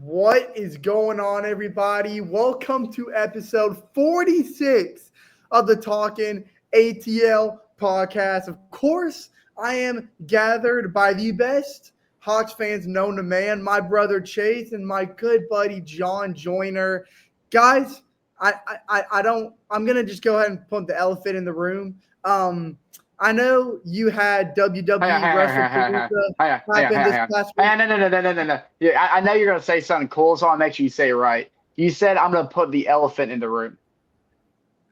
What is going on, everybody? Welcome to episode 46 of the Talkin ATL podcast. Of course, I am gathered by the best Hawks fans known to man, my brother Chase and my good buddy John Joyner. Guys, I'm gonna just go ahead and put the elephant in the room. I know you had WWE WrestlePalooza happen this past week. No. Yeah, I know you're going to say something cool, so I'll make sure you say it right. You said I'm going to put the elephant in the room.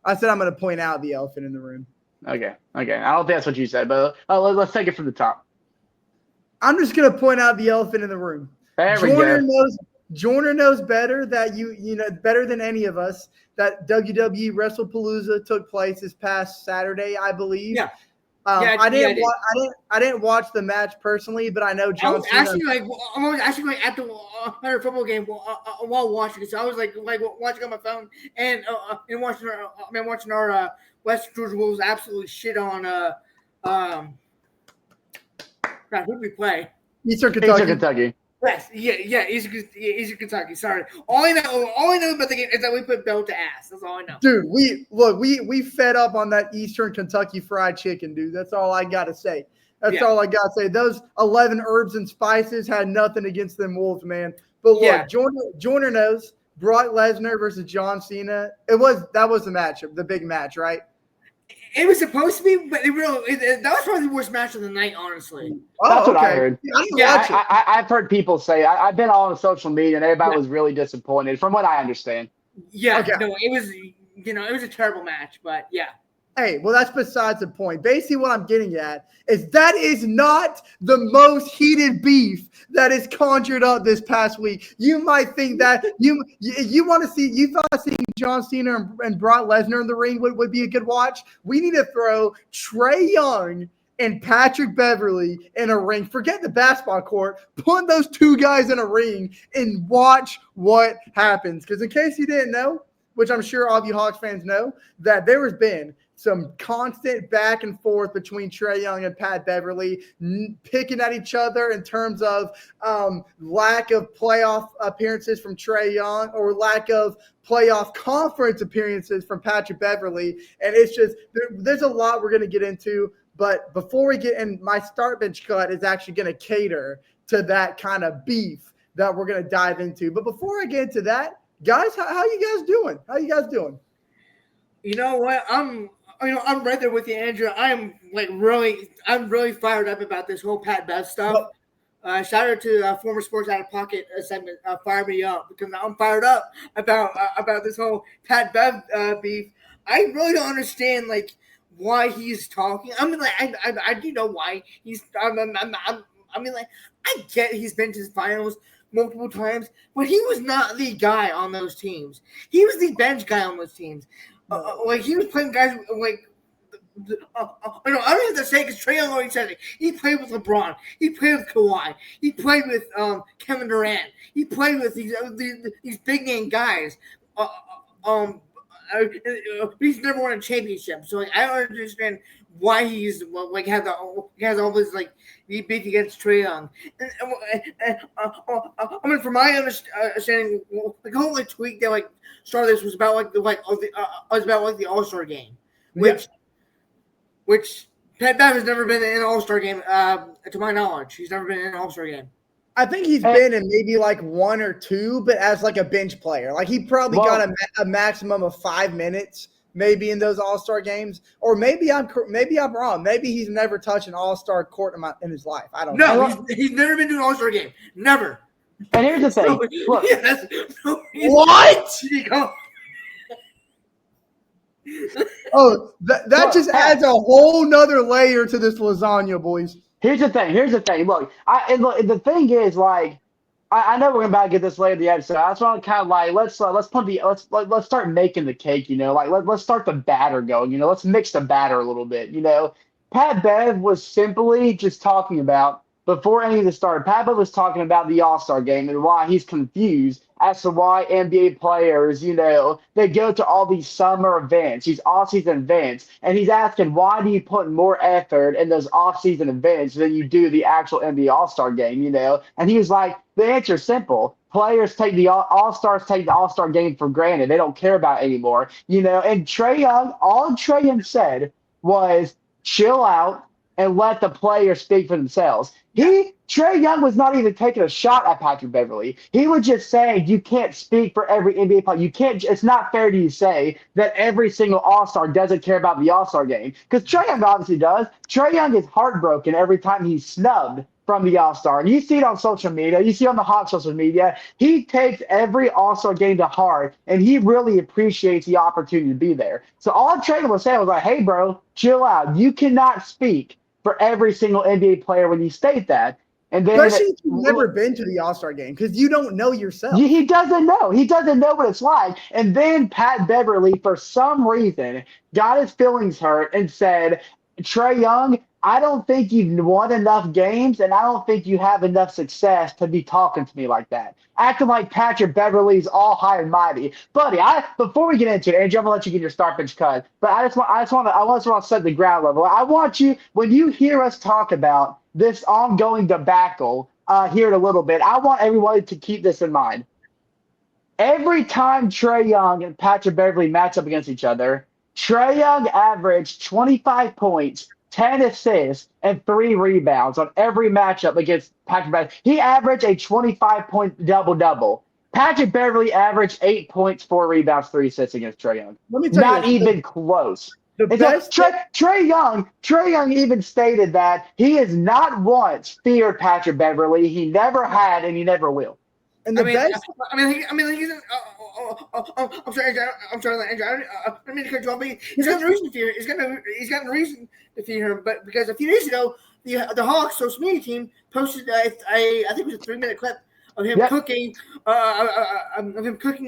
I said I'm going to point out the elephant in the room. Okay. I don't think that's what you said, but let's take it from the top. I'm just going to point out the elephant in the room. Joyner knows better that you know better than any of us that WWE WrestlePalooza took place this past Saturday, I believe. Yeah. I didn't watch the match personally, but I know John Cena. I was actually like at the football game while watching. So I was like watching on my phone and watching our West Georgia Wolves absolutely shit on God, who did we play? Eastern Kentucky. Yes, yeah, Eastern Kentucky. Sorry. All I know about the game is that we put belt to ass. That's all I know. Dude, we fed up on that Eastern Kentucky fried chicken, dude. That's all I gotta say. All I gotta say. Those 11 herbs and spices had nothing against them Wolves, man. But look, Joyner knows. Brock Lesnar versus John Cena. That was the match, the big match, right? It was supposed to be, but that was probably the worst match of the night, honestly. That's what I heard. I've heard people say. I've been on social media, and everybody was really disappointed, from what I understand. Yeah, okay. No, it was. It was a terrible match, but yeah. Hey, well, that's besides the point. Basically, what I'm getting at is that is not the most heated beef that is conjured up this past week. You might think that you thought seeing John Cena and Brock Lesnar in the ring would be a good watch. We need to throw Trae Young and Patrick Beverley in a ring. Forget the basketball court. Put those two guys in a ring and watch what happens. Because in case you didn't know, which I'm sure all of you Hawks fans know, that there has been some constant back and forth between Trae Young and Pat Beverley, picking at each other in terms of lack of playoff appearances from Trae Young or lack of playoff conference appearances from Patrick Beverley. And it's just there's a lot we're going to get into. But before we get in, my start bench cut is actually going to cater to that kind of beef that we're going to dive into. But before I get into that, guys, how you guys doing? How you guys doing? You know what? I'm right there with you, Andrew. I'm really fired up about this whole Pat Bev stuff. Shout out to former Sports Out of Pocket segment, Fire Me Up, because I'm fired up about this whole Pat Bev beef. I really don't understand why he's talking. I mean, I do know why he's. I get he's been to the finals multiple times, but he was not the guy on those teams. He was the bench guy on those teams. He was playing guys I don't have to say because Trae Young already said it. He played with LeBron. He played with Kawhi. He played with Kevin Durant. He played with these big name guys. He's never won a championship, so I don't understand why he's has all this beef against Trae Young. From my understanding, the whole tweet that started this was about the All-Star game, which Pat Bev has never been in an All-Star game, to my knowledge. He's never been in an All-Star game. I think he's been in maybe one or two, but as a bench player. He probably got a maximum of 5 minutes maybe in those All-Star games. Or maybe I'm wrong. Maybe he's never touched an All-Star court in his life. I don't know. No, he's never been to an All-Star game. Never. And here's the thing. What? Oh, that just adds a whole nother layer to this lasagna, boys. Here's the thing. Look, the thing is, I know we're about to get this later in the episode. I just want to kind of let's start making the cake. Let's start the batter going. Let's mix the batter a little bit. Pat Bev was simply just talking about before any of this started, Pat was talking about the All-Star game and why he's confused as to why NBA players, they go to all these summer events, these off-season events, and he's asking, why do you put more effort in those off-season events than you do the actual NBA All-Star game, And he was like, the answer's simple. Players take the All-Stars take the All-Star game for granted. They don't care about it anymore. And Trae Young, all Trae Young said was chill out and let the players speak for themselves. Trae Young was not even taking a shot at Patrick Beverley. He was just saying you can't speak for every NBA player. You can't. It's not fair to you say that every single All-Star doesn't care about the All-Star game, because Trae Young obviously does. Trae Young is heartbroken every time he's snubbed from the All-Star. And you see it on social media. You see it on the Hawks social media. He takes every All-Star game to heart, and he really appreciates the opportunity to be there. So all Trae was saying was like, hey, bro, chill out. You cannot speak for every single NBA player when you state that. And then especially if you've never been to the All-Star game, because you don't know yourself. He doesn't know. He doesn't know what it's like. And then Pat Beverley, for some reason, got his feelings hurt and said, Trae Young, I don't think you've won enough games, and I don't think you have enough success to be talking to me like that. Acting like Patrick Beverley's all high and mighty. Buddy, before we get into it, Andrew, I'm gonna let you get your start bench cut. But I just want to set the ground level. I want you, when you hear us talk about this ongoing debacle here in a little bit, I want everybody to keep this in mind. Every time Trae Young and Patrick Beverley match up against each other, Trae Young averaged 25 points, 10 assists, and 3 rebounds on every matchup against Patrick Beverley. He averaged a 25-point double-double. Patrick Beverley averaged 8 points, 4 rebounds, 3 assists against Trae Young. Let me tell Not you, even close. Trae Young even stated that he has not once feared Patrick Beverley. He never had, and he never will. And I'm sorry, Andrew. I didn't mean to cut you off, but he's got no reason to fear. He's got no reason to fear him. But because a few days ago, the Hawks social media team posted, I think it was a 3-minute clip of him cooking,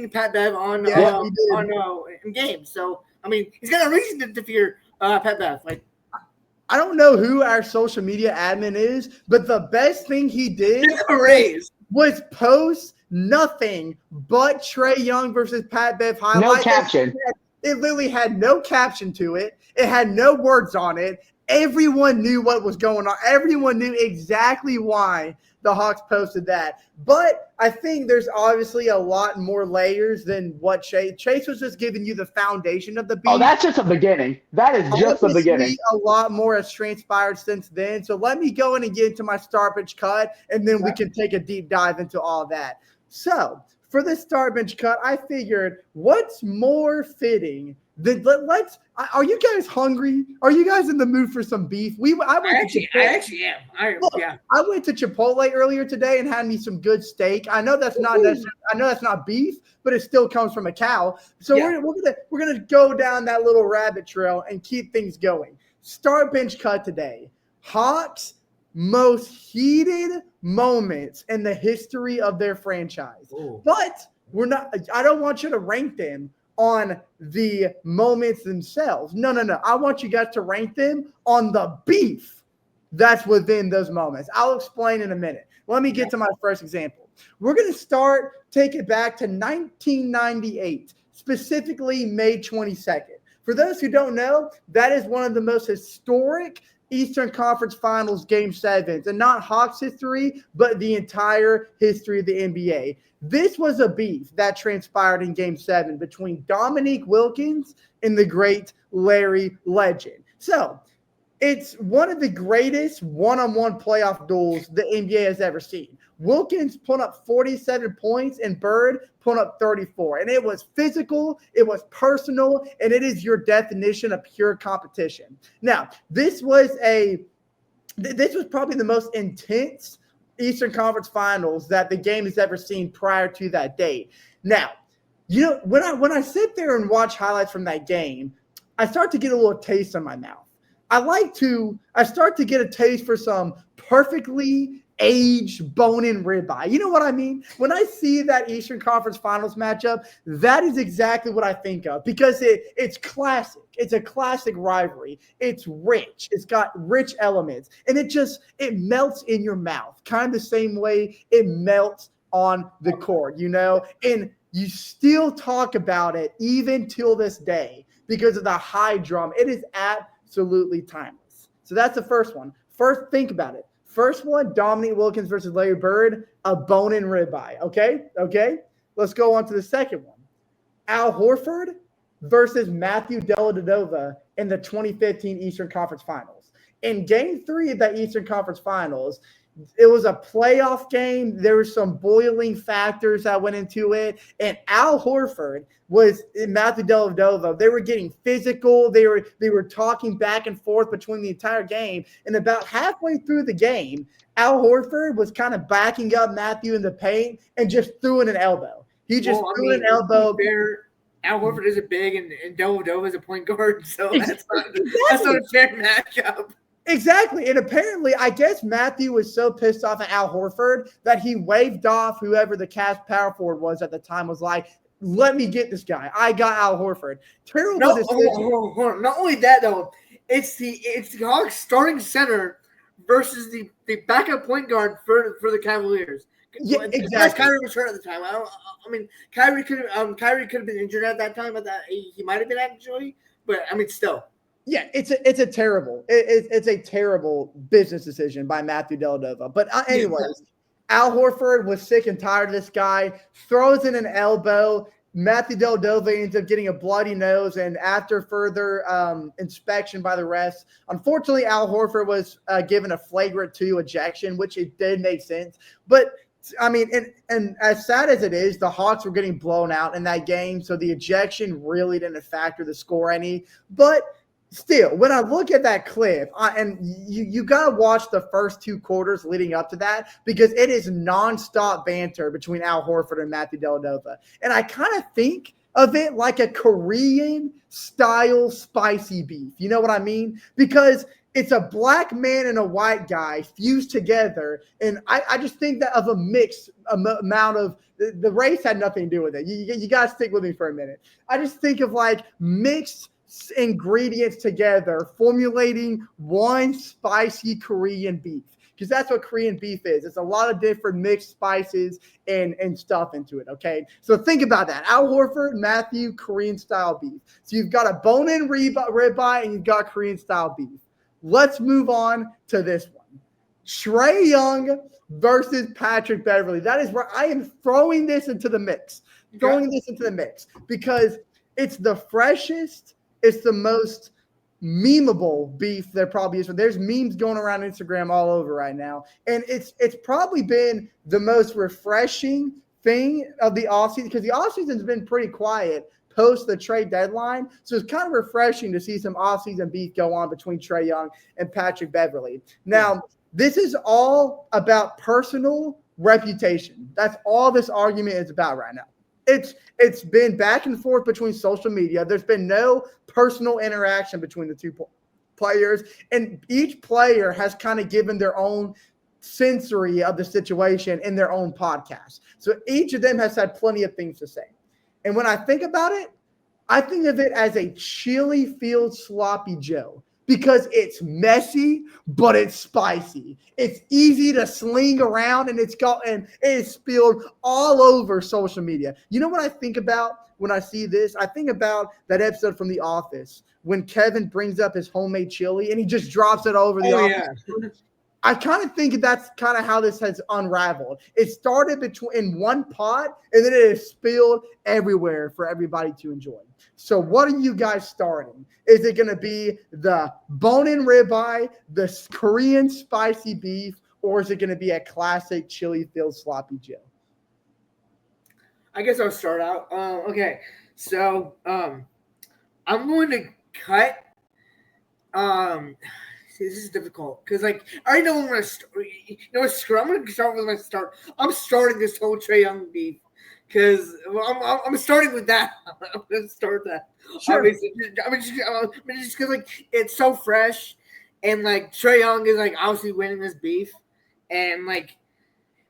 Pat Bev on in games. So I mean, he's got no reason to fear Pat Bev. Like, I don't know who our social media admin is, but the best thing he did was post nothing but Trae Young versus Pat Bev highlights. No caption. It literally had no caption to it. It had no words on it. Everyone knew what was going on. Everyone knew exactly why the Hawks posted that. But I think there's obviously a lot more layers than what Chase was just giving you the foundation of the beat. Oh, that's just the beginning. That is just the beginning. A lot more has transpired since then. So let me go in and get into my start bench cut, and then we can take a deep dive into all that. So for the start bench cut, I figured what's more fitting than are you guys hungry? Are you guys in the mood for some beef? I actually am. I went to Chipotle earlier today and had me some good steak. I know that's not beef, but it still comes from a cow. So we're gonna go down that little rabbit trail and keep things going. Start bench cut today. Hawks most heated moments in the history of their franchise. Ooh. But I don't want you to rank them on the moments themselves. No. I want you guys to rank them on the beef that's within those moments. I'll explain in a minute. Let me get to my first example. We're going to take it back to 1998, specifically May 22nd. For those who don't know, that is one of the most historic Eastern Conference Finals Game 7s, and not Hawks history, but the entire history of the NBA. This was a beef that transpired in Game 7 between Dominique Wilkins and the great Larry Legend. So it's one of the greatest one-on-one playoff duels the NBA has ever seen. Wilkins put up 47 points and Bird put up 34. And it was physical, it was personal, and it is your definition of pure competition. Now, this was probably the most intense Eastern Conference Finals that the game has ever seen prior to that date. Now, when I sit there and watch highlights from that game, I start to get a little taste in my mouth. I start to get a taste for some perfectly aged bone-in ribeye. You know what I mean? When I see that Eastern Conference Finals matchup, that is exactly what I think of because it's classic. It's a classic rivalry. It's rich. It's got rich elements, and it melts in your mouth, kind of the same way it melts on the court, and you still talk about it even till this day because of the high drum. It is absolutely timeless. So that's the first one. First, think about it. First one, Dominique Wilkins versus Larry Bird, a bone-in ribeye. Okay. Let's go on to the second one. Al Horford versus Matthew Dellavedova in the 2015 Eastern Conference Finals. In Game 3 of that Eastern Conference Finals, it was a playoff game. There were some boiling factors that went into it. And Al Horford was Matthew Dellavedova. They were getting physical. They were talking back and forth between the entire game. And about halfway through the game, Al Horford was kind of backing up Matthew in the paint and just threw in an elbow. He just threw in an elbow. Al Horford is a big and Dellavedova is a point guard, so that's not a fair matchup. Exactly. And apparently, I guess Matthew was so pissed off at Al Horford that he waved off whoever the Cavs power forward was at the time, was like, let me get this guy. I got Al Horford. Terrible decision. Hold on. Not only that, though, it's the Hawks starting center versus the backup point guard for the Cavaliers. Yeah, exactly. Plus Kyrie was hurt at the time. Kyrie could have been injured at that time. He might have been actually, but still. Yeah, it's a terrible business decision by Matthew Dellavedova. But anyways, Al Horford was sick and tired of this guy, throws in an elbow. Matthew Dellavedova ends up getting a bloody nose, and after further inspection by the refs, unfortunately, Al Horford was given a flagrant 2 ejection, which it did make sense. But and as sad as it is, the Hawks were getting blown out in that game, so the ejection really didn't factor the score any. But still, when I look at that clip, and you got to watch the first 2 quarters leading up to that because it is nonstop banter between Al Horford and Matthew Dellavedova. And I kind of think of it like a Korean-style spicy beef. You know what I mean? Because it's a black man and a white guy fused together. And I just think that of a mixed amount of – the race had nothing to do with it. You got to stick with me for a minute. I just think of like mixed – ingredients together, formulating one spicy Korean beef, because that's what Korean beef is. It's a lot of different mixed spices and stuff into it. Okay, so think about that. Al Horford, Matthew, Korean style beef. So you've got a bone-in ribeye and you've got Korean style beef. Let's move on to this one. Trae Young versus Patrick Beverley. That is where I am throwing this into the mix. Because it's the freshest. It's the most memeable beef there probably is. There's memes going around Instagram all over right now. And it's probably been the most refreshing thing of the offseason because the offseason's been pretty quiet post the trade deadline. So it's kind of refreshing to see some offseason beef go on between Trae Young and Patrick Beverley. Now, this is all about personal reputation. That's all this argument is about right now. It's been back and forth between social media. There's been no personal interaction between the 2 players, and each player has kind of given their own sensory of the situation in their own podcast. So each of them has had plenty of things to say. And when I think about it, I think of it as a chili field sloppy Joe. Because it's messy, but it's spicy. It's easy to sling around, and it is spilled all over social media. You know what I think about when I see this? I think about that episode from The Office when Kevin brings up his homemade chili and he just drops it all over the office. Yeah. I kind of think that's kind of how this has unraveled. It started in one pot, and then it is spilled everywhere for everybody to enjoy. So what are you guys starting? Is it going to be the bone-in ribeye, the Korean spicy beef, or is it going to be a classic chili-filled sloppy Joe? I guess I'll start out. Okay, so I'm going to cut. This is difficult because, I already know I'm going to start. I'm going to start with my start. I'm starting this whole Trae Young beef because I'm starting with that. I'm going to start that. Sure. Just because it's so fresh, and Trae Young is obviously winning this beef, and like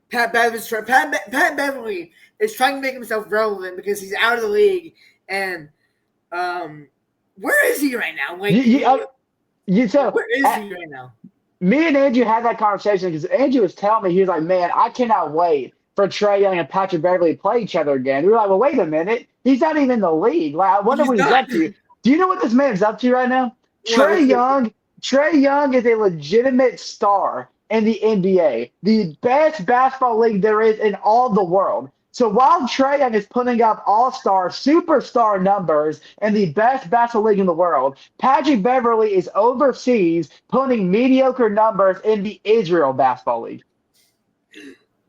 Pat Beverley is trying to make himself relevant because he's out of the league, and where is he right now? Like, So where is he right now? me and Andrew had that conversation because Andrew was telling me, he was like, man, I cannot wait for Trae Young and Patrick Beverley to play each other again. We were like, well, wait a minute. He's not even in the league. Like, I wonder what he's up to. Do you know what this man's up to right now? Trae Young is a legitimate star in the NBA, the best basketball league there is in all the world. So while Trae Young is putting up all-star, superstar numbers in the best basketball league in the world, Patrick Beverley is overseas putting mediocre numbers in the Israel basketball league.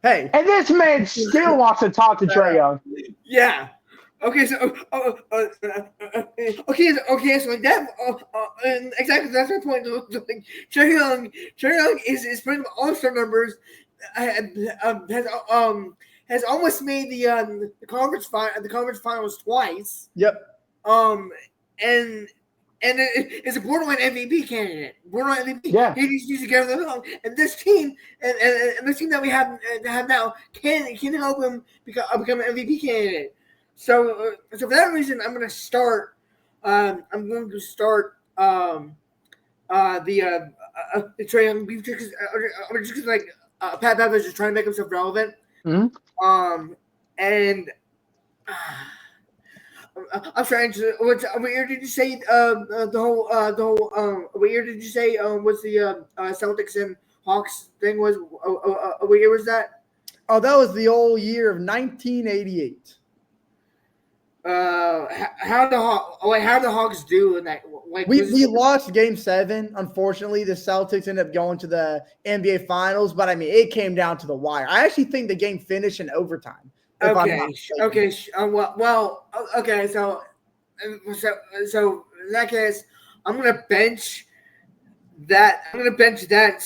Hey, and this man still wants to talk to Trae Young. Yeah. Okay, so so like that, and exactly that's my point. Like, Trae Young is putting all-star numbers, has almost made the conference finals twice. Yep. And is a borderline MVP candidate. Borderline MVP. Yeah. He needs to get on the hill. And this team, and this team that we have now can help him become an MVP candidate. So for that reason, I'm going to start. The Trae Young beef just because like Pat Bev is just trying to make himself relevant. Mm-hmm. And I'm trying to. What year did you say the whole? What year did you say was the Celtics and Hawks thing was? What year was that? Oh, that was the old year of 1988. How the Hawks do in that? Like we lost Game 7. Unfortunately, the Celtics ended up going to the NBA Finals, but I mean, it came down to the wire. I actually think the game finished in overtime. Okay. So in that case, I'm gonna bench that. I'm gonna bench that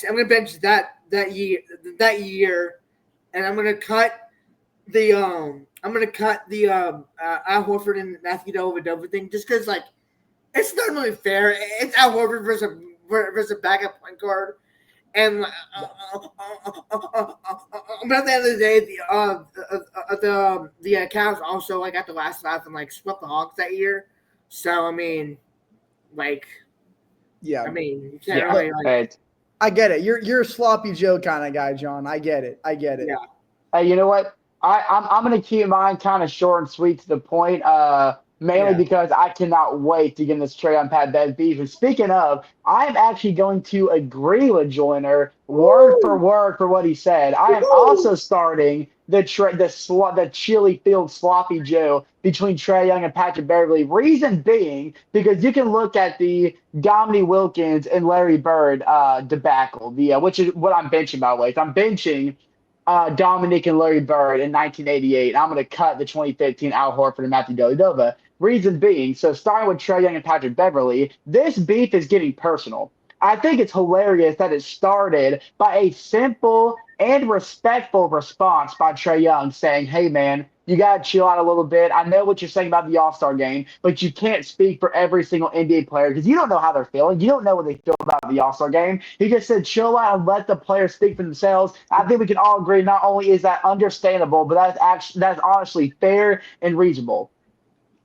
year, and I'm gonna cut the Al Horford and Matthew Dellavedova thing just because like it's not really fair. It's Al Horford versus a backup point guard. And but at the end of the day, the Cavs also like got the last laugh and like swept the Hawks that year. So I mean, like, yeah, I mean, you can't really like. I get it. You're a sloppy Joe kind of guy, John. I get it. Yeah. Hey, you know what? I'm gonna keep mine kind of short and sweet to the point. Mainly because I cannot wait to get this Trae on Pat Bev beef. And speaking of, I'm actually going to agree with Joyner word for word for what he said. I am also starting the chili filled sloppy Joe between Trae Young and Patrick Beverley. Reason being because you can look at the Dominique Wilkins and Larry Bird debacle, which is what I'm benching by the way. So I'm benching Dominique and Larry Bird in 1988. I'm going to cut the 2015 Al Horford and Matthew Dellavedova. Reason being, so starting with Trae Young and Patrick Beverley, this beef is getting personal. I think it's hilarious that it started by a simple and respectful response by Trae Young saying, hey, man, you got to chill out a little bit. I know what you're saying about the All-Star game, but you can't speak for every single NBA player because you don't know how they're feeling. You don't know what they feel about the All-Star game. He just said chill out and let the players speak for themselves. I think we can all agree not only is that understandable, but that's honestly fair and reasonable.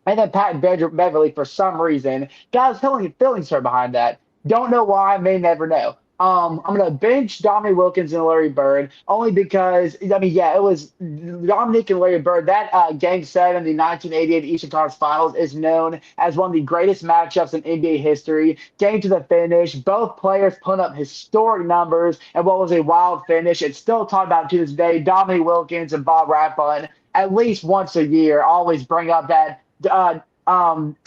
And then Pat Beverley, for some reason, got his feelings hurt behind that. Don't know why, may never know. I'm going to bench Dominique Wilkins and Larry Bird only because, I mean, yeah, it was Dominique and Larry Bird. That Game 7, the 1988 Eastern Conference Finals, is known as one of the greatest matchups in NBA history. Game to the finish. Both players put up historic numbers and what was a wild finish. It's still talked about to this day. Dominique Wilkins and Bob Rathbun, at least once a year, always bring up that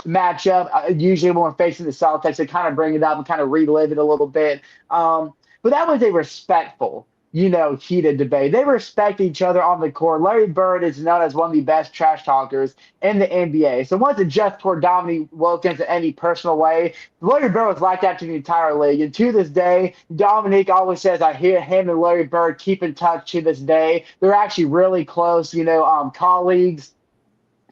matchup. Usually when we're facing the Celtics, they kind of bring it up and kind of relive it a little bit. But that was a respectful, heated debate. They respect each other on the court. Larry Bird is known as one of the best trash talkers in the NBA. So once it just toward Dominique Wilkins in any personal way, Larry Bird was like that to the entire league. And to this day, Dominique always says, I hear him and Larry Bird keep in touch to this day. They're actually really close, colleagues.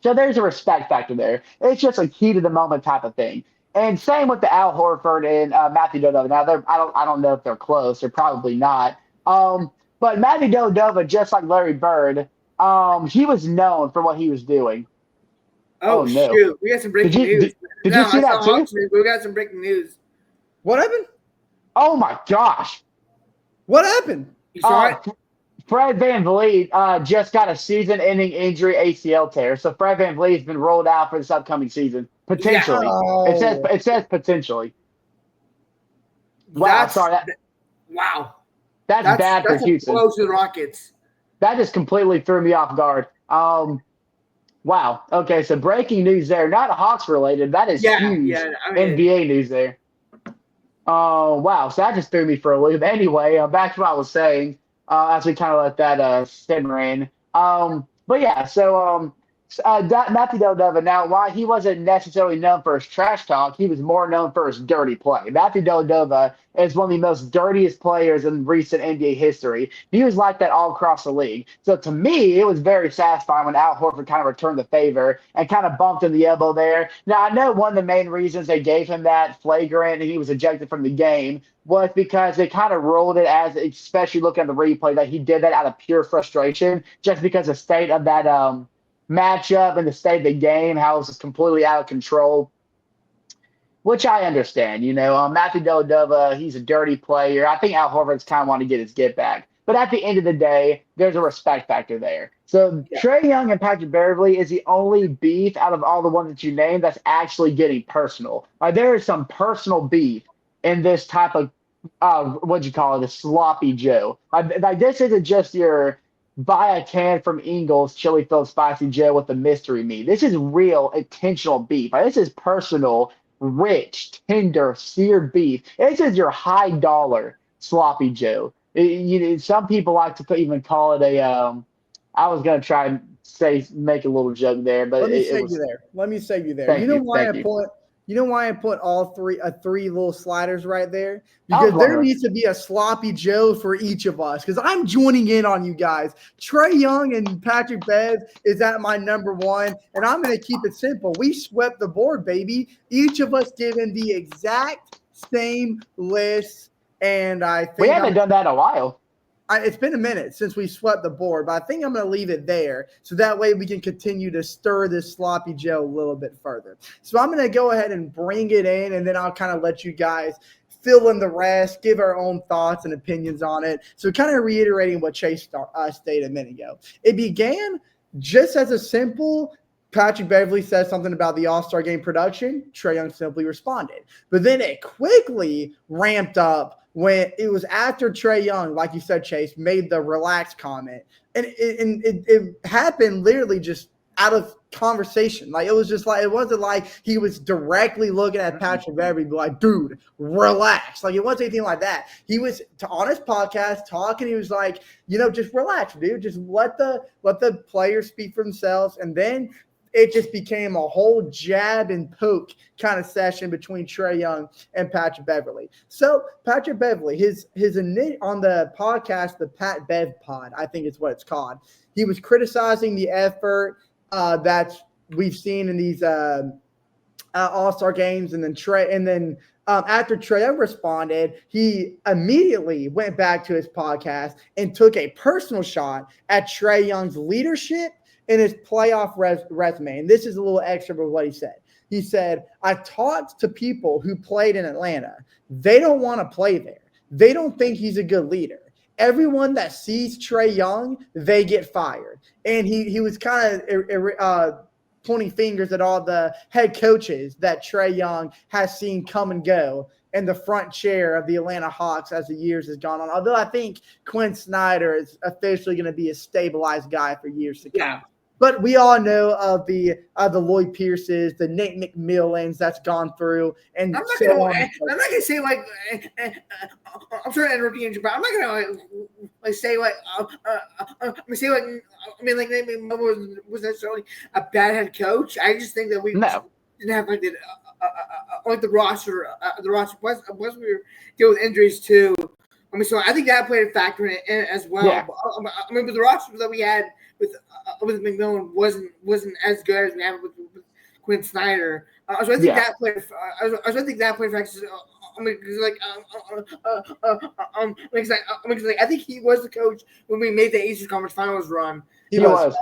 So there's a respect factor there. It's just a heat of the moment type of thing. And same with the Al Horford and Matthew Dellavedova. Now I don't know if they're close. They're probably not. But Matthew Dellavedova, just like Larry Bird, he was known for what he was doing. Oh, no! shoot, we got some Did breaking you news. did No, you see I that saw too? Hawks news, but we got some breaking news. What happened? Oh my gosh! What happened? You saw it? Fred VanVleet just got a season-ending injury ACL tear, so Fred VanVleet has been rolled out for this upcoming season. Yeah. Potentially, Oh, it says potentially. Wow, That's sorry, wow. that's bad for That's a Houston. blow to the Rockets. That just completely threw me off guard. Wow. Okay, so breaking news there, not Hawks related. That is huge I mean, NBA news there. Oh, wow. So that just threw me for a loop. Anyway, back to what I was saying, as we kind of let that simmer in. But yeah, Matthew Dellavedova. Now, why he wasn't necessarily known for his trash talk, he was more known for his dirty play. Matthew Dellavedova is one of the most dirtiest players in recent NBA history. He was like that all across the league. So to me, it was very satisfying when Al Horford kind of returned the favor and kind of bumped him the elbow there. Now, I know one of the main reasons they gave him that flagrant and he was ejected from the game was because they kind of rolled it as, especially looking at the replay, that he did that out of pure frustration just because the state of that matchup and the state of the game, how it was just completely out of control, which I understand. Matthew Dellavedova, he's a dirty player. I think Al Horford's kind of want to get his get back. But at the end of the day, there's a respect factor there. So Trae Young and Patrick Beverley is the only beef out of all the ones that you named that's actually getting personal. There is some personal beef in this type of, what'd you call it, a sloppy Joe. This isn't just your buy a can from Ingles chili filled spicy Joe with the mystery meat. This is real intentional beef. This is personal, rich, tender, seared beef. This is your high dollar sloppy Joe. Some people like to even call it a. I was gonna try and make a little joke there, but let me save you there. You know why I put all three little sliders right there? Because there needs to be a sloppy Joe for each of us. Because I'm joining in on you guys. Trae Young and Patrick Bev is at my number one, and I'm going to keep it simple. We swept the board, baby. Each of us given the exact same list, and I think we haven't done that in a while. It's been a minute since we swept the board, but I think I'm going to leave it there so that way we can continue to stir this sloppy Joe a little bit further. So I'm going to go ahead and bring it in, and then I'll kind of let you guys fill in the rest, give our own thoughts and opinions on it. So kind of reiterating what Chase stated a minute ago. It began just as a simple Patrick Beverley said something about the All-Star game production. Trae Young simply responded. But then it quickly ramped up when it was after Trae Young, like you said, Chase, made the relaxed comment. And it happened literally just out of conversation. Like, it was just like, it wasn't like he was directly looking at Patrick Beverley, like, dude, relax. Like, it wasn't anything like that. He was on his podcast talking. He was like, just relax, dude. Just let the players speak for themselves. And then it just became a whole jab and poke kind of session between Trae Young and Patrick Beverley. So Patrick Beverley, his on the podcast, the Pat Bev Pod, I think it's what it's called. He was criticizing the effort that we've seen in these All-Star games, and then after Trae Young responded, he immediately went back to his podcast and took a personal shot at Trae Young's leadership in his playoff resume. And this is a little extra of what he said. He said, I talked to people who played in Atlanta. They don't want to play there. They don't think he's a good leader. Everyone that sees Trae Young, they get fired. And he was kind of pointing fingers at all the head coaches that Trae Young has seen come and go in the front chair of the Atlanta Hawks as the years has gone on. Although I think Quinn Snyder is officially going to be a stabilized guy for years to come. Yeah. But we all know of the Lloyd Pierces, the Nick McMillans that's gone through, and I'm not gonna say like I'm sorry to interrupt you, but I'm not gonna like say like I mean maybe was necessarily a bad head coach. I just think that we didn't have like the roster plus we were dealing with injuries too. I mean, so I think that played a factor in it as well. Yeah. I mean, but the roster that we had with McMillan wasn't as good as we have with Quinn Snyder. So I think that played. I think that played factors I think he was the coach when we made the Eastern Conference Finals run. He was.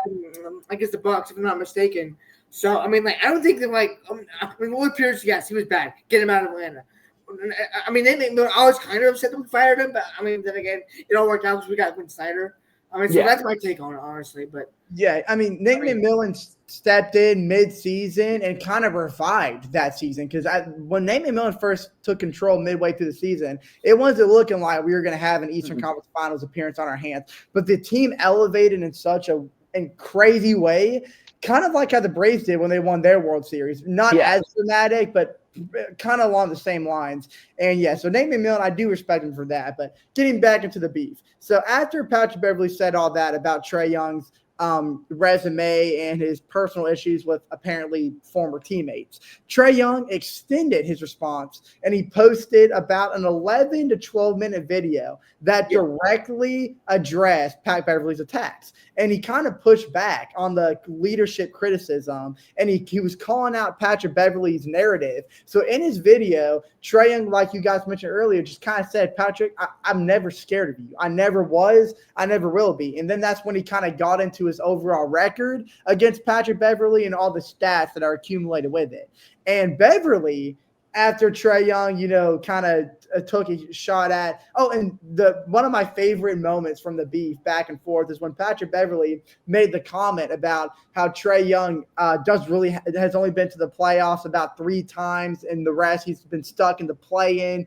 I guess the Bucks, if I'm not mistaken. So I don't think that Lloyd Pierce, yes, he was bad. Get him out of Atlanta. I was kind of upset that we fired him, but then again, it all worked out because we got Quinn Snyder. That's my take on it, honestly. But yeah, Nate McMillan stepped in mid-season and kind of revived that season because when Nate McMillan first took control midway through the season, it wasn't looking like we were going to have an Eastern Conference Finals appearance on our hands. But the team elevated in such a crazy way, kind of like how the Braves did when they won their World Series. Not as dramatic, but kind of along the same lines. And so Nate McMillan, I do respect him for that. But getting back into the beef. So after Patrick Beverley said all that about Trae Young's resume and his personal issues with apparently former teammates, Trae Young extended his response and he posted about an 11 to 12 minute video that directly addressed Pat Beverley's attacks. And he kind of pushed back on the leadership criticism, and he was calling out Patrick Beverley's narrative. So in his video, Trae Young, like you guys mentioned earlier, just kind of said, Patrick, I'm never scared of you. I never was. I never will be. And then that's when he kind of got into his overall record against Patrick Beverley and all the stats that are accumulated with it. And Beverley, after Trae Young, kind of took a shot at and one of my favorite moments from the beef back and forth is when Patrick Beverley made the comment about how Trae Young has only been to the playoffs about 3 times, and the rest he's been stuck in the play-in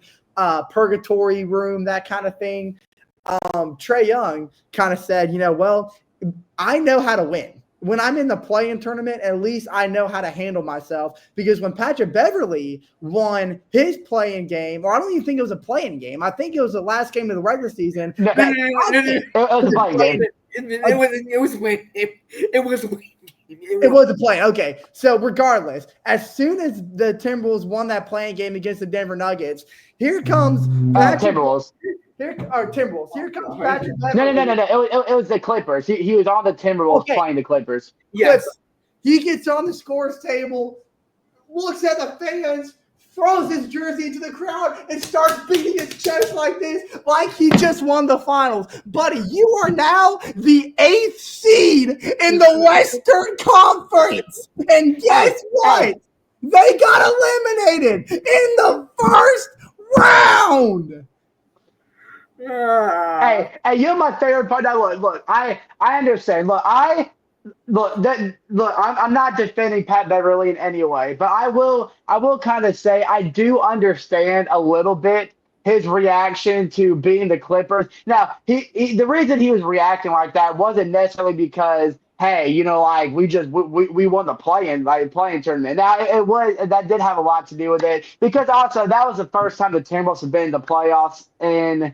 purgatory room, that kind of thing. Trae Young kind of said, well, I know how to win. When I'm in the play-in tournament, at least I know how to handle myself, because when Patrick Beverley won his play-in game, or I don't even think it was a play-in game, I think it was the last game of the regular season. No, it was a play-in game. It was win. It was win. It was a play. Okay. So regardless, as soon as the Timberwolves won that play-in game against the Denver Nuggets, here comes Timberwolves. Timberwolves. Here comes Patrick Beverley. No. It was the Clippers. He was on the Timberwolves playing the Clippers. Yes. He gets on the scores table, looks at the fans, throws his jersey into the crowd, and starts beating his chest like this, like he just won the finals. Buddy, you are now the 8th seed in the Western Conference. And guess what? They got eliminated in the first round. Hey, you're my favorite part. Now, look, I understand. I'm not defending Pat Beverley in any way, but I will kind of say I do understand a little bit his reaction to beating the Clippers. Now, the reason he was reacting like that wasn't necessarily because, hey, we won the play-in tournament. Now, that did have a lot to do with it, because also that was the first time the Timberwolves have been in the playoffs in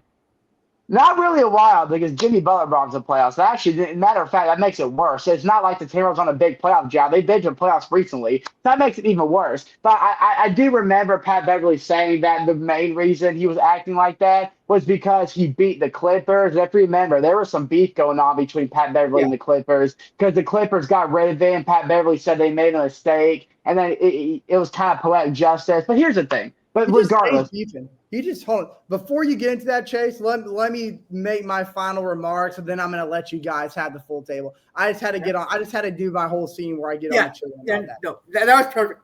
not really a while, because Jimmy Butler brought them to the playoffs. Actually, matter of fact, that makes it worse. It's not like the Timberwolves on a big playoff job. They've been to the playoffs recently. That makes it even worse. But I do remember Pat Beverley saying that the main reason he was acting like that was because he beat the Clippers. If you remember, there was some beef going on between Pat Beverley and the Clippers, because the Clippers got rid of him. Pat Beverley said they made a mistake, and then it was kind of poetic justice. But here's the thing. But regardless. Hold on. Before you get into that, Chase, let me make my final remarks, and then I'm going to let you guys have the full table. I just had to get on. I just had to do my whole scene where I get on the chill. That was perfect.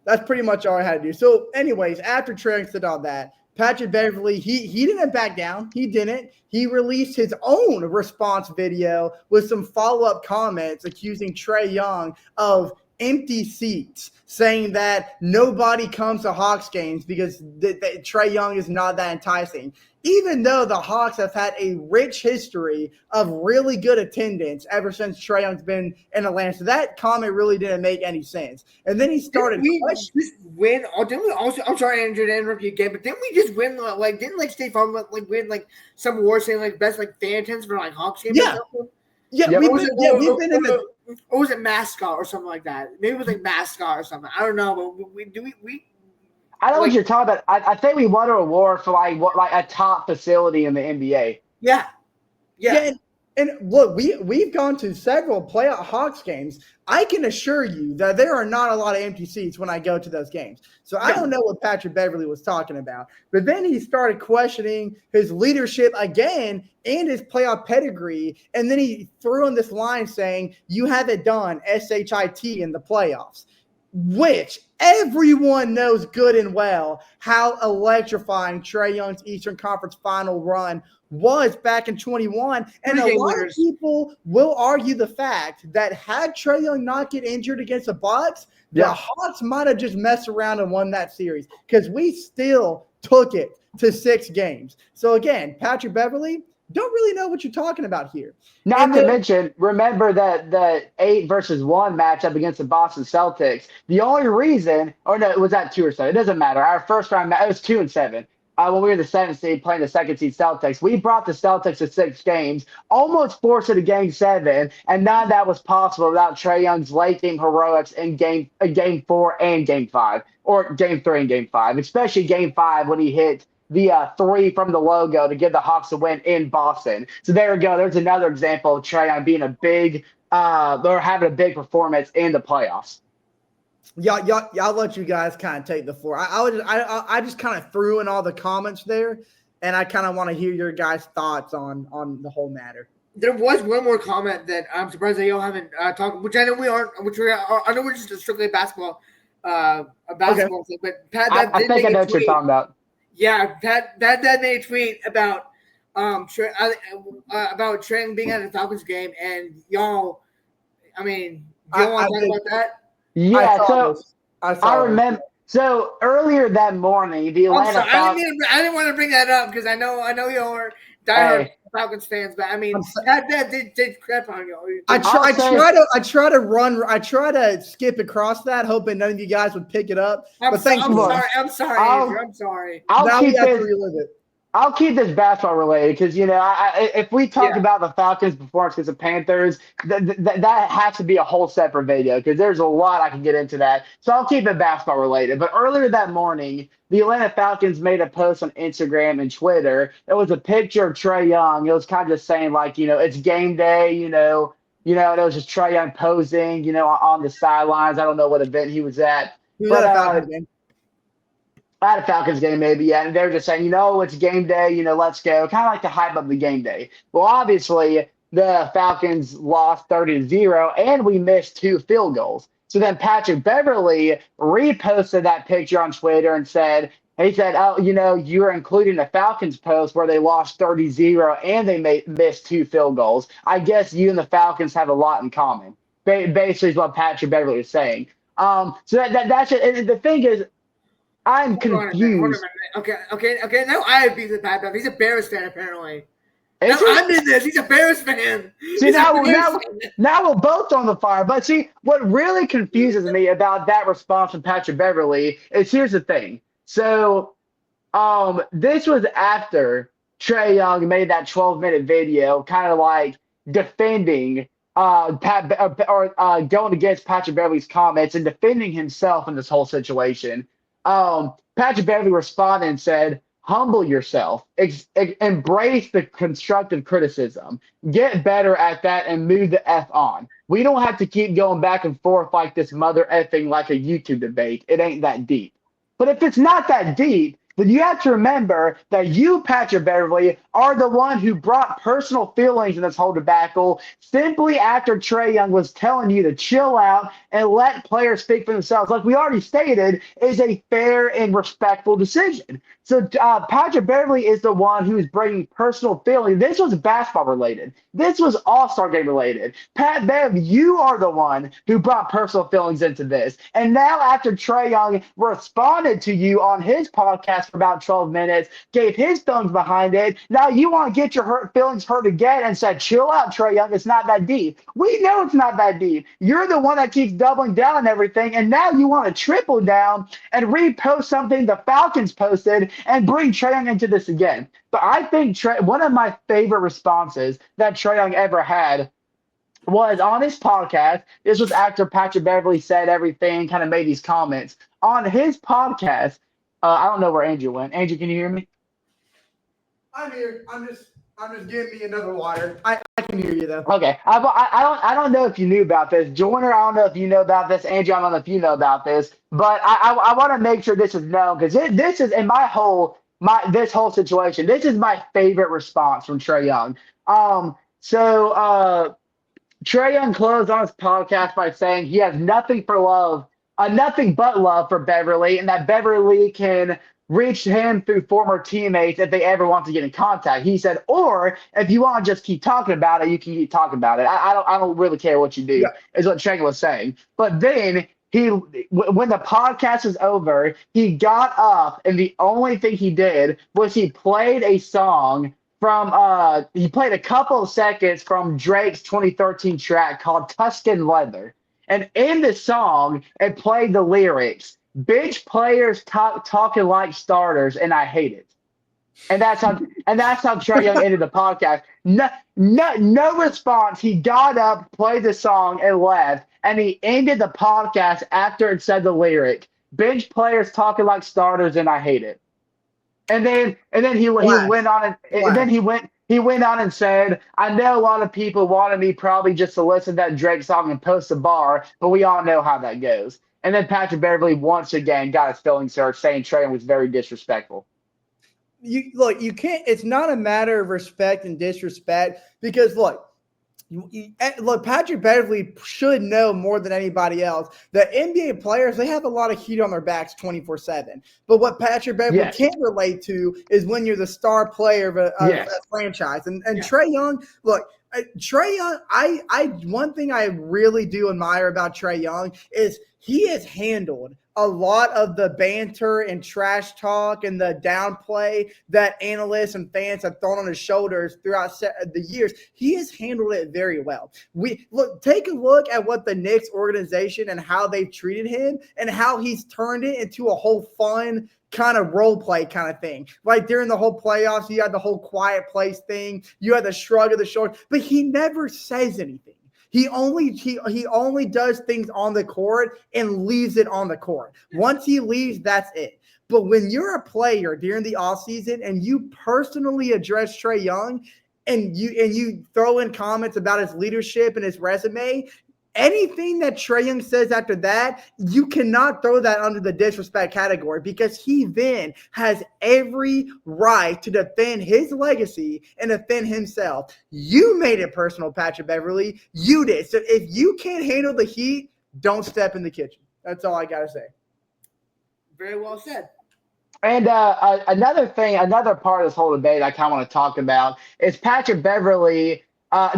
That's pretty much all I had to do. So, anyways, after Trae said all that, Patrick Beverley, he didn't back down. He didn't. He released his own response video with some follow-up comments accusing Trae Young of empty seats, saying that nobody comes to Hawks games because Trae Young is not that enticing. Even though the Hawks have had a rich history of really good attendance ever since Trae Young's been in Atlanta. So that comment really didn't make any sense. And then he started. Didn't we just win? Didn't we also? I'm sorry, Andrew, to interrupt you again, but didn't we just win? Didn't State Farm win some award saying best fan attendance for Hawks games? Yeah. Yeah, we've been in the. Or was it mascot or something like that? Maybe it was mascot or something. I don't know, but we I know what you're talking about. I think we won an award for a top facility in the NBA. Yeah. And look, we've gone to several playoff Hawks games. I can assure you that there are not a lot of empty seats when I go to those games. So I don't know what Patrick Beverley was talking about. But then he started questioning his leadership again and his playoff pedigree. And then he threw in this line saying, "You haven't done SHIT in the playoffs," which everyone knows good and well how electrifying Trae Young's Eastern Conference final run was back in 21. And a lot of people will argue the fact that had Trae Young not get injured against the Bucks, the Hawks might have just messed around and won that series because we still took it to 6 games. So again, Patrick Beverley, don't really know what you're talking about here. Not to mention, remember that the 8-versus-1 matchup against the Boston Celtics. The only reason, or no, it was at 2 or 7. It doesn't matter. Our first round match, it was 2 and 7. When we were the 7th seed playing the 2nd seed Celtics, we brought the Celtics to 6 games, almost forced it to Game 7, and none of that was possible without Trae Young's late game heroics in Game 4 and Game 5, or Game 3 and Game 5, especially Game 5 when he hit the 3 from the logo to give the Hawks a win in Boston. So there we go. There's another example of Trae Young being or having a big performance in the playoffs. Y'all let you guys kind of take the floor. I just kind of threw in all the comments there, and I kind of want to hear your guys' thoughts on the whole matter. There was one more comment that I'm surprised that y'all haven't talked, which I know we aren't, I know we're just strictly a basketball thing, but Pat, I think I know what you're talking about. Yeah, Pat made a tweet about Trae being at the Falcons game, and y'all, I mean, do you want to talk about that? Yeah, I remember. So earlier that morning, the Atlanta Falcons. I didn't want to bring that up because I know y'all are diehard Falcons fans, but I mean, that did crap on y'all. I try to skip across that, hoping none of you guys would pick it up. I'm sorry, Andrew. I'm sorry. I'll keep this basketball related because, if we talk about the Falcons' performance against the Panthers, that has to be a whole separate video because there's a lot I can get into that. So I'll keep it basketball related. But earlier that morning, the Atlanta Falcons made a post on Instagram and Twitter. It was a picture of Trae Young. It was kind of just saying, like, it's game day, and it was just Trae Young posing, on the sidelines. I don't know what event he was at. He was at a Falcons game. At a Falcons game, maybe, yeah. And they're just saying, it's game day, let's go. Kind of like to hype up the game day. Well, obviously, the Falcons lost 30-0, and we missed 2 field goals. So then Patrick Beverley reposted that picture on Twitter and said, oh, you're including the Falcons post where they lost 30-0 and they missed 2 field goals. I guess you and the Falcons have a lot in common. Basically is what Patrick Beverley is saying. So that's it. And the thing is, I'm confused. Okay. Now I have beat the Pat Bev. He's a Bears fan, apparently. I'm in this. He's a Bears fan. See, now we're both on the fire. But see, what really confuses me about that response from Patrick Beverley is here's the thing. So, this was after Trae Young made that 12-minute video, kind of like defending going against Patrick Beverley's comments and defending himself in this whole situation. Patrick Beverley responded and said, "Humble yourself, embrace the constructive criticism, get better at that and move the F on. We don't have to keep going back and forth like this mother effing like a YouTube debate. It ain't that deep." But if it's not that deep, then you have to remember that you, Patrick Beverley, are the one who brought personal feelings in this whole debacle simply after Trae Young was telling you to chill out and let players speak for themselves. Like we already stated, is a fair and respectful decision. So Patrick Beverley is the one who's bringing personal feelings. This was basketball related. This was All-Star game related. Pat Bev, you are the one who brought personal feelings into this. And now after Trae Young responded to you on his podcast for about 12 minutes, gave his feelings behind it, now you want to get your feelings hurt again and said, chill out, Trae Young. It's not that deep. We know it's not that deep. You're the one that keeps doubling down on everything. And now you want to triple down and repost something the Falcons posted and bring Trae Young into this again. But I think one of my favorite responses that Trae Young ever had was on his podcast. This was after Patrick Beverley said everything, kind of made these comments. On his podcast, I don't know where Andrew went. Andrew, can you hear me? I'm here. I'm just giving me another water. I can hear you though. Okay, I don't know if you knew about this, Joyner. I don't know if you know about this, Angie. I don't know if you know about this, but I want to make sure this is known because this is in this whole situation. This is my favorite response from Trae Young. Trae Young closed on his podcast by saying he has nothing but love for Beverley, and that Beverley can reach him through former teammates if they ever want to get in contact. He said, or if you want to just keep talking about it, you can keep talking about it. I don't really care what you do, Yeah. is what Trae was saying. But then when the podcast was over, he got up, and the only thing he did was he played a song he played a couple of seconds from Drake's 2013 track called Tuscan Leather. And in the song, it played the lyrics, "Bench players talking like starters, and I hate it." And that's how Trae Young ended the podcast. No response. He got up, played the song, and left. And he ended the podcast after it said the lyric, "Bench players talking like starters, and I hate it." And then he went on and said, "I know a lot of people wanted me probably just to listen to that Drake song and post a bar, but we all know how that goes." And then Patrick Beverley once again got his feelings hurt, saying Trae was very disrespectful. You can't. It's not a matter of respect and disrespect because look, Patrick Beverley should know more than anybody else that NBA players, they have a lot of heat on their backs 24/7. But what Patrick Beverley can't relate to is when you're the star player of a franchise. And Trae Young, Trae Young, one thing I really do admire about Trae Young is he has handled a lot of the banter and trash talk and the downplay that analysts and fans have thrown on his shoulders throughout the years. He has handled it very well. Take a look at what the Knicks organization and how they've treated him and how he's turned it into a whole fun kind of role play kind of thing. Like during the whole playoffs, you had the whole quiet place thing. You had the shrug of the shoulders, but he never says anything. He only does things on the court and leaves it on the court. Once he leaves, that's it. But when you're a player during the offseason and you personally address Trae Young and you throw in comments about his leadership and his resume, anything that Trae Young says after that, you cannot throw that under the disrespect category because he then has every right to defend his legacy and defend himself. You made it personal, Patrick Beverley. You did. So if you can't handle the heat, don't step in the kitchen. That's all I got to say. Very well said. And another part of this whole debate I kind of want to talk about is Patrick Beverley.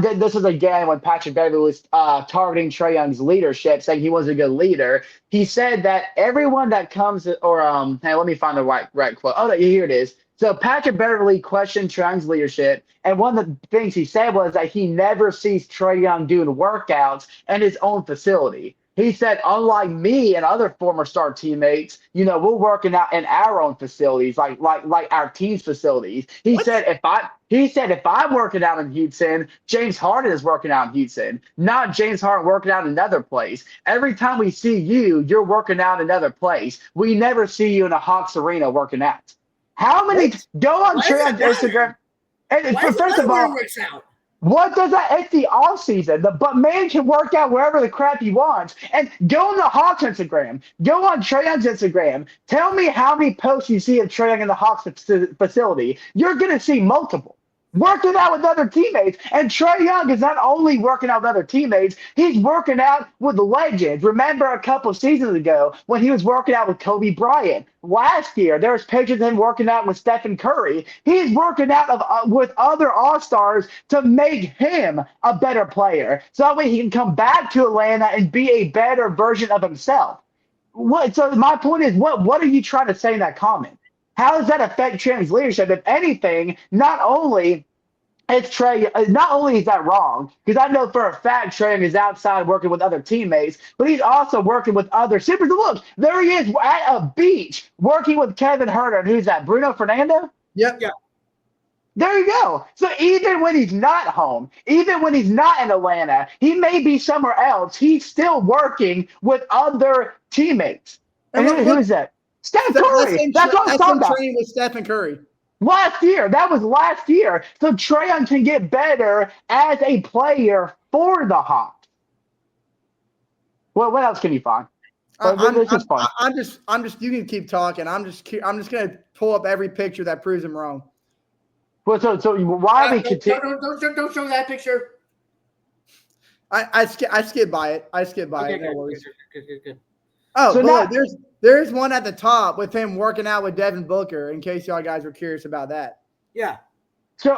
This is again when Patrick Beverley was targeting Trae Young's leadership, saying he was a good leader. He said that everyone that comes, hey, let me find the right quote. Oh, here it is. So Patrick Beverley questioned Trae Young's leadership, and one of the things he said was that he never sees Trae Young doing workouts in his own facility. He said, unlike me and other former star teammates, we're working out in our own facilities, like our team's facilities. He said, if I'm working out in Houston, James Harden is working out in Houston, not James Harden working out in another place. Every time we see you, you're working out in another place. We never see you in a Hawks arena working out. How many go on Trae Young's Instagram? And first of all, what does that? It's the off season. But man can work out wherever the crap he wants. And go on the Hawks Instagram. Go on Trae Young's Instagram. Tell me how many posts you see of Trae Young in the Hawks facility. You're gonna see multiple. Working out with other teammates. And Trae Young is not only working out with other teammates, he's working out with legends. Remember a couple seasons ago when he was working out with Kobe Bryant. Last year, there was pictures of him working out with Stephen Curry. He's working out with other All-Stars to make him a better player. So that way he can come back to Atlanta and be a better version of himself. So my point is, what are you trying to say in that comment? How does that affect Trae Young's leadership? If anything, not only is that wrong, because I know for a fact Trae Young is outside working with other teammates, but he's also working with other supers. Look, there he is at a beach working with Kevin Herter. Who's that? Bruno Fernando? Yep. There you go. So even when he's not home, even when he's not in Atlanta, he may be somewhere else. He's still working with other teammates. And who is that? Steph Curry. That's what I'm talking about. Training with Stephen Curry. Last year. That was last year. So Trae Young can get better as a player for the Hawks. What else can you find? This is fun. I'm just. You can keep talking. I'm just gonna pull up every picture that proves him wrong. Well, so why are we continue? Don't show that picture. I skip by it. I skip by it. No worries. Good. Oh, So but now- there's one at the top with him working out with Devin Booker. In case y'all guys were curious about that. Yeah. So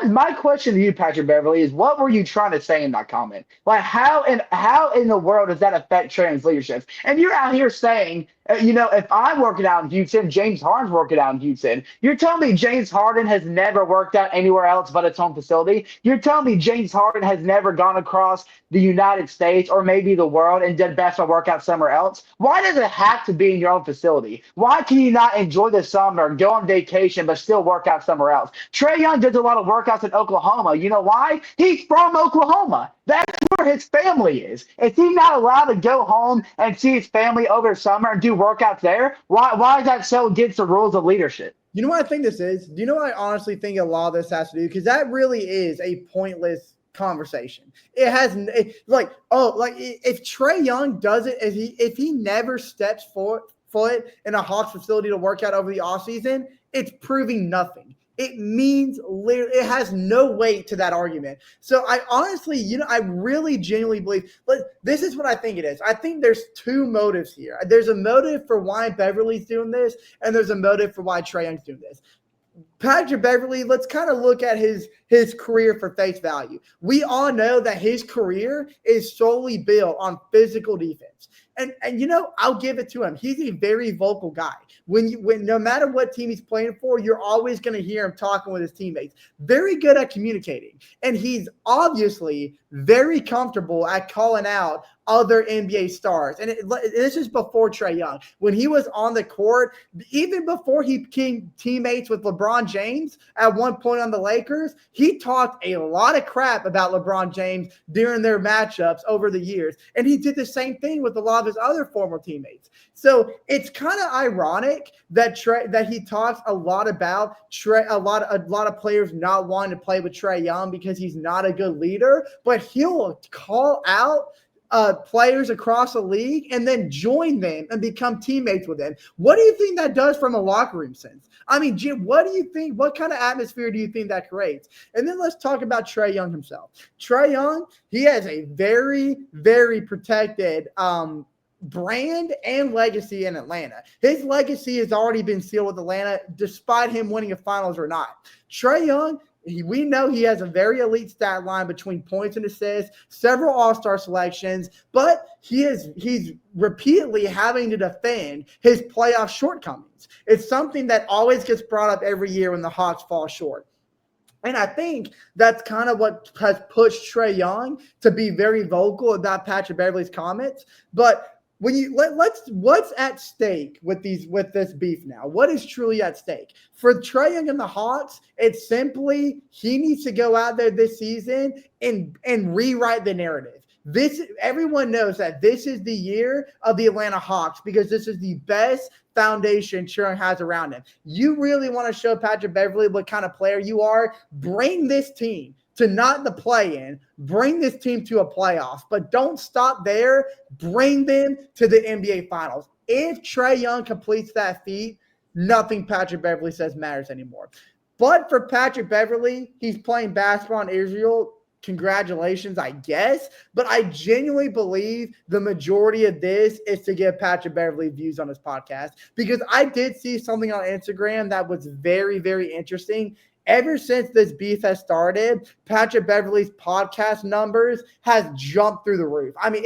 my question to you, Patrick Beverley, is what were you trying to say in that comment? Like how in the world does that affect Trae's leadership? And you're out here saying, if I'm working out in Houston, James Harden's working out in Houston. You're telling me James Harden has never worked out anywhere else but its home facility? You're telling me James Harden has never gone across the United States or maybe the world and did basketball workouts somewhere else? Why does it have to be in your own facility? Why can you not enjoy the summer, go on vacation, but still work out somewhere else? Trae Young does a lot of workouts in Oklahoma. You know why? He's from Oklahoma. That's where his family is. Is he not allowed to go home and see his family over summer and do workouts there? Why is that so against the rules of leadership? You know what I think this is? Do you know what I honestly think a lot of this has to do? Because that really is a pointless conversation. It has if Trae Young does it, if he never steps foot in a Hawks facility to work out over the offseason, it's proving nothing. It means literally, it has no weight to that argument. So I honestly, I really genuinely believe, but this is what I think it is. I think there's two motives here. There's a motive for why Beverley's doing this, and there's a motive for why Trae Young's doing this. Patrick Beverley, let's kind of look at his career for face value. We all know that his career is solely built on physical defense. And I'll give it to him. He's a very vocal guy. When no matter what team he's playing for, you're always going to hear him talking with his teammates. Very good at communicating. And he's obviously very comfortable at calling out other NBA stars. And this is before Trae Young. When he was on the court, even before he became teammates with LeBron James at one point on the Lakers, he talked a lot of crap about LeBron James during their matchups over the years. And he did the same thing with a lot of his other former teammates. So it's kind of ironic that he talks a lot about a lot of players not wanting to play with Trae Young because he's not a good leader, but he'll call out players across the league and then join them and become teammates with them. What do you think that does from a locker room sense? I mean, Jim, what do you think? What kind of atmosphere do you think that creates? And then let's talk about Trae Young himself. Trae Young, he has a very, very protected brand and legacy in Atlanta. His legacy has already been sealed with Atlanta, despite him winning a finals or not. Trae Young, we know he has a very elite stat line between points and assists, several all-star selections, but he's repeatedly having to defend his playoff shortcomings. It's something that always gets brought up every year when the Hawks fall short. And I think that's kind of what has pushed Trae Young to be very vocal about Patrick Beverley's comments. But when what's at stake with this beef now? What is truly at stake for Trae Young and the Hawks? It's simply he needs to go out there this season and rewrite the narrative. Everyone knows that this is the year of the Atlanta Hawks because this is the best foundation Trae Young has around him. You really want to show Patrick Beverley what kind of player you are? Bring this team to not the play-in, bring this team to a playoff, but don't stop there. Bring them to the NBA Finals. If Trae Young completes that feat, nothing Patrick Beverley says matters anymore. But for Patrick Beverley, he's playing basketball in Israel. Congratulations, I guess. But I genuinely believe the majority of this is to give Patrick Beverley views on his podcast because I did see something on Instagram that was very, very interesting. Ever since this beef has started, Patrick Beverley's podcast numbers has jumped through the roof. I mean,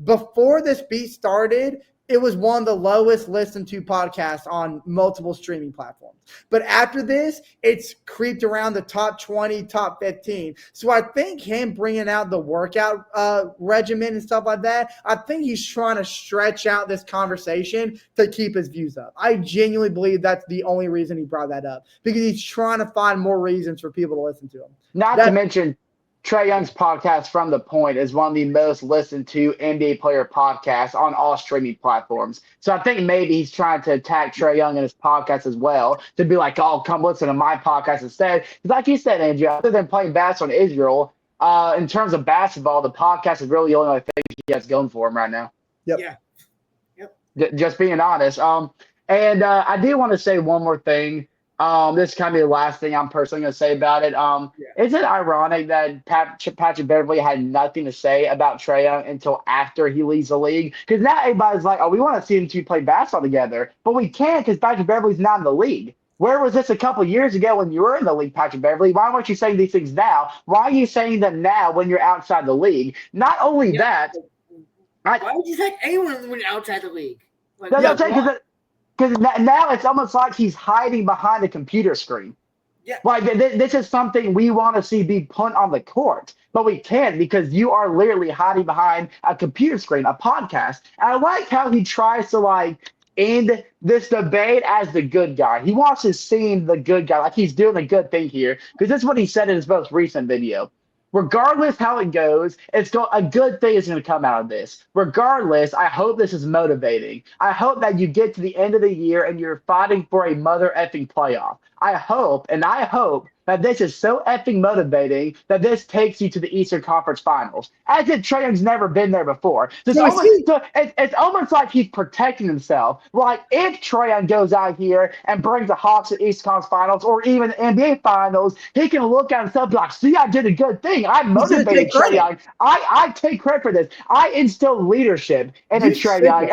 before this beef started, it was one of the lowest listened to podcasts on multiple streaming platforms. But after this, it's creeped around the top 20, top 15. So I think him bringing out the workout regimen and stuff like that, I think he's trying to stretch out this conversation to keep his views up. I genuinely believe that's the only reason he brought that up because he's trying to find more reasons for people to listen to him. Not to mention, Trae Young's podcast From the Point is one of the most listened to NBA player podcasts on all streaming platforms. So I think maybe he's trying to attack Trae Young in his podcast as well to be like, oh, come listen to my podcast instead. Because like you said, Andrew, other than playing basketball in Israel, in terms of basketball, the podcast is really the only thing he has going for him right now. Yep. Yeah. Yep. Just being honest. And I do want to say one more thing. This is kind of the last thing I'm personally going to say about it. Is it ironic that Patrick Beverley had nothing to say about Trae Young until after he leaves the league? Because now everybody's like, oh, we want to see them two play basketball together. But we can't because Patrick Beverley's not in the league. Where was this a couple years ago when you were in the league, Patrick Beverley? Why weren't you saying these things now? Why are you saying them now when you're outside the league? Not only that. Why would you take anyone when you're outside the league? Like, because now it's almost like he's hiding behind a computer screen. Yeah. Like this is something we want to see be put on the court, but we can't because you are literally hiding behind a computer screen, a podcast. And I like how he tries to end this debate as the good guy. He wants to seem the good guy, like he's doing a good thing here, because that's what he said in his most recent video. Regardless how it goes, a good thing is going to come out of this. Regardless, I hope this is motivating. I hope that you get to the end of the year and you're fighting for a mother effing playoff. I hope that this is so effing motivating that this takes you to the Eastern Conference Finals. As if Trae Young's never been there before. It's almost like he's protecting himself. Like if Trae Young goes out here and brings the Hawks to the Eastern Conference Finals or even the NBA Finals, he can look at himself and be like, see, I did a good thing. I motivated Trae Young. I take credit for this. I instilled leadership in Trae Young.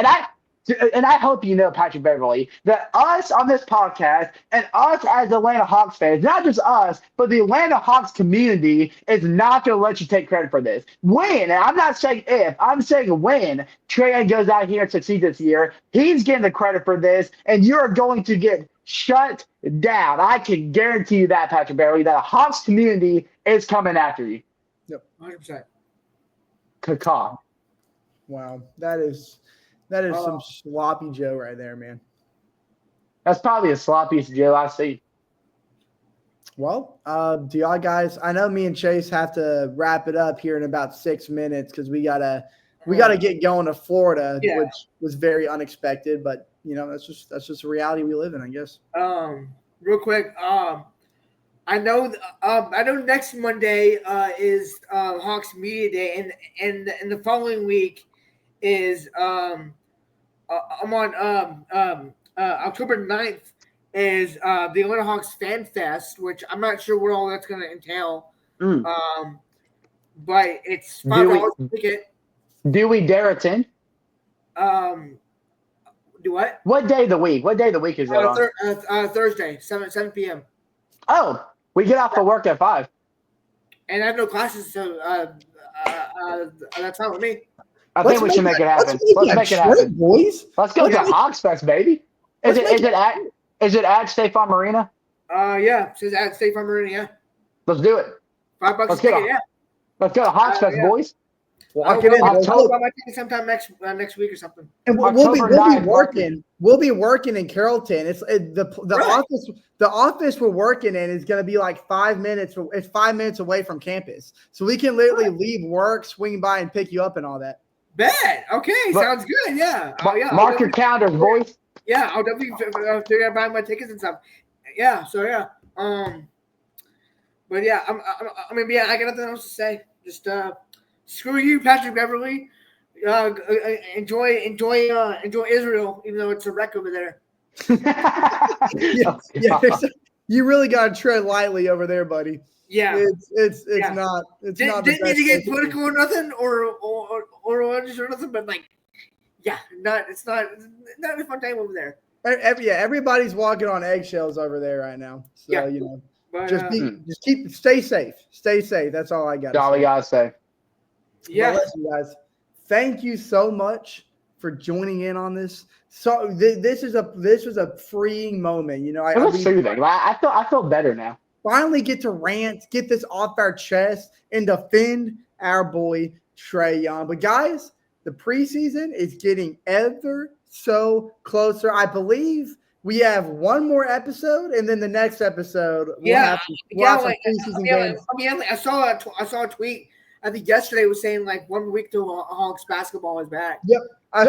And I hope you know, Patrick Beverley, that us on this podcast and us as Atlanta Hawks fans, not just us, but the Atlanta Hawks community is not going to let you take credit for this. When, and I'm not saying if, I'm saying when Trae Young goes out here and succeeds this year, he's getting the credit for this, and you're going to get shut down. I can guarantee you that, Patrick Beverley, that a Hawks community is coming after you. Yep, 100%. Caw. Wow, that is some sloppy Joe right there, man. That's probably the sloppiest Joe I see. Well, do y'all guys? I know me and Chase have to wrap it up here in about 6 minutes because we gotta get going to Florida, which was very unexpected. But that's just a reality we live in, I guess. Real quick, I know next Monday is Hawks Media Day, and the following week is I'm on October 9th is the Atlanta Hawks Fan Fest, which I'm not sure what all that's going to entail. But it's $5 a ticket. Do we dare attend? Do what? What day of the week? What day of the week is that on? Thursday, 7 p.m. Oh, we get off of work at 5. And I have no classes, so that's fine with me. I think we should make it happen. Let's make it happen, boys. Let's go to Hawks Fest, baby. Is it at State Farm Arena? Yeah, it says at State Farm Arena. Yeah. Let's do it. $5 a ticket. Yeah. Let's go to Hawks Fest, boys. Lock it in. I'll buy my ticket sometime next week or something. And we'll be working. We'll be working in Carrollton. The office we're working in is going to be like 5 minutes. It's 5 minutes away from campus, so we can literally leave work, swing by, and pick you up and all that. Bad. Okay, sounds good. Yeah. Mark your calendars, boys. Yeah, I'll definitely figure out buying my tickets and stuff. Yeah. So yeah. But yeah, I got nothing else to say. Just screw you, Patrick Beverley. Enjoy Israel, even though it's a wreck over there. You really got to tread lightly over there, buddy. Yeah, it's not. It's not. Didn't need to get political or nothing, or religious or nothing, but it's not a fun time over there. Everybody's walking on eggshells over there right now. So but, stay safe. Stay safe. That's all I got. That's all we gotta say. Yeah, well, listen, guys. Thank you so much for joining in on this. So this was a freeing moment. It was soothing. I feel better now. Finally get to rant, get this off our chest, and defend our boy Trae Young. But guys, the preseason is getting ever so closer. I believe we have one more episode, and then the next episode we'll have some preseason games. I saw a tweet. I think yesterday was saying like 1 week till Hawks basketball is back. Yep. I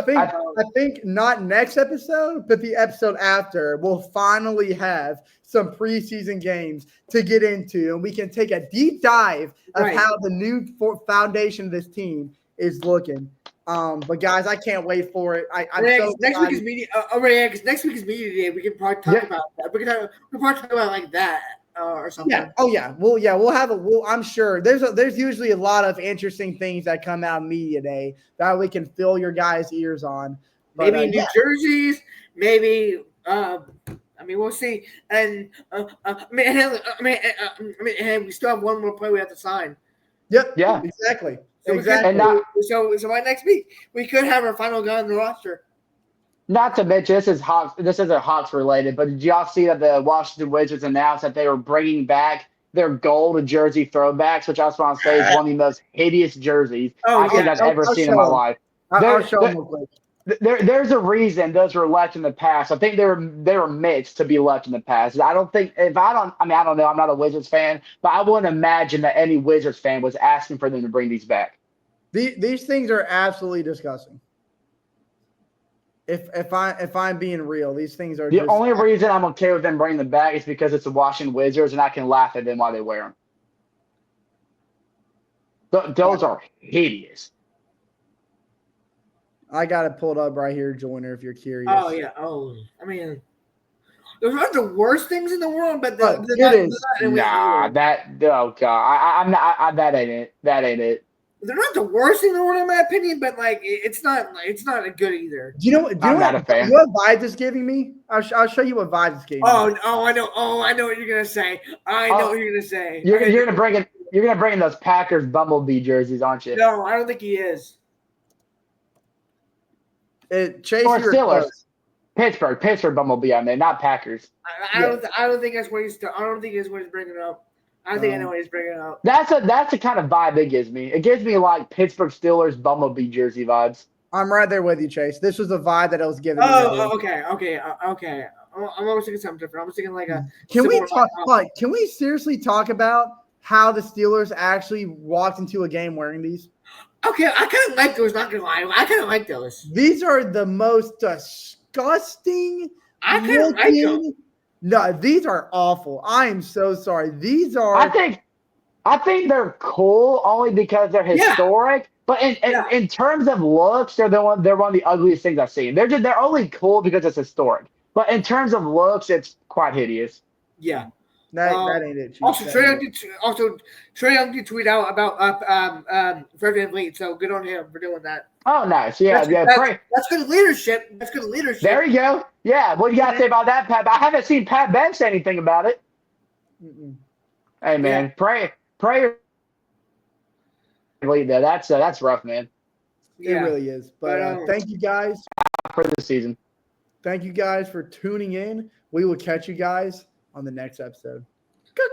think not next episode, but the episode after, we'll finally have some preseason games to get into, and we can take a deep dive of how the new foundation of this team is looking. But guys, I can't wait for it. Next week is media. Because next week is media day. We can probably talk about that. We can probably talk about like that or something. Yeah. Oh yeah. We'll have I'm sure there's usually a lot of interesting things that come out media day that we can fill your guys' ears on. But, maybe new jerseys. Maybe. We'll see. And we still have one more player we have to sign. Yep. Yeah. Exactly. So so by next week we could have our final guy on the roster. Not to mention, this isn't Hawks related, but did y'all see that the Washington Wizards announced that they were bringing back their gold jersey throwbacks, which I just want to say is one of the most hideous jerseys I think I've ever seen in my life. I'll show them real quick. There's a reason those were left in the past. I think they were meant to be left in the past. I don't know. I'm not a Wizards fan, but I wouldn't imagine that any Wizards fan was asking for them to bring these back. These things are absolutely disgusting. If I'm being real, these things are. The only reason I'm okay with them bringing them back is because it's the Washington Wizards, and I can laugh at them while they wear them. Those are hideous. I got it pulled up right here, Joyner, if you're curious. Oh, yeah. Oh, I mean, those aren't the worst things in the world, but that ain't it. That ain't it. They're not the worst thing in the world, in my opinion, but like it's not good either. Do you know what vibe is giving me? I'll show you what vibe is giving me. I know what you're gonna say. I know what you're gonna say. You're gonna bring in those Packers Bumblebee jerseys, aren't you? No, I don't think he is. Chase or Steelers. Pittsburgh Bumblebee on there, not Packers. I don't think that's what he's. I don't think that's what he's bringing up. I think I know what he's bringing up. That's the kind of vibe it gives me. It gives me like Pittsburgh Steelers Bumblebee jersey vibes. I'm right there with you, Chase. This was the vibe that I was giving. Okay. I'm almost thinking something different. I was thinking like a. Can we seriously talk about how the Steelers actually walked into a game wearing these? Okay, I kind of like those. Not gonna lie, I kind of like those. These are the most disgusting. I kind of like them. No, these are awful. I am so sorry. These are. I think they're cool only because they're historic. Yeah. But in terms of looks, they're one of the ugliest things I've seen. They're only cool because it's historic. But in terms of looks, it's quite hideous. Yeah. That ain't it. Also, Trae Young did tweet out about Beverley, so good on him for doing that. Oh, nice. Yeah, that's good leadership. There you go. Yeah, what do you got to say about that, Pat? I haven't seen Pat Ben say anything about it. Mm-mm. Hey, man, pray. That's rough, man. It really is. But thank you guys for the season. Thank you guys for tuning in. We will catch you guys on the next episode. Go!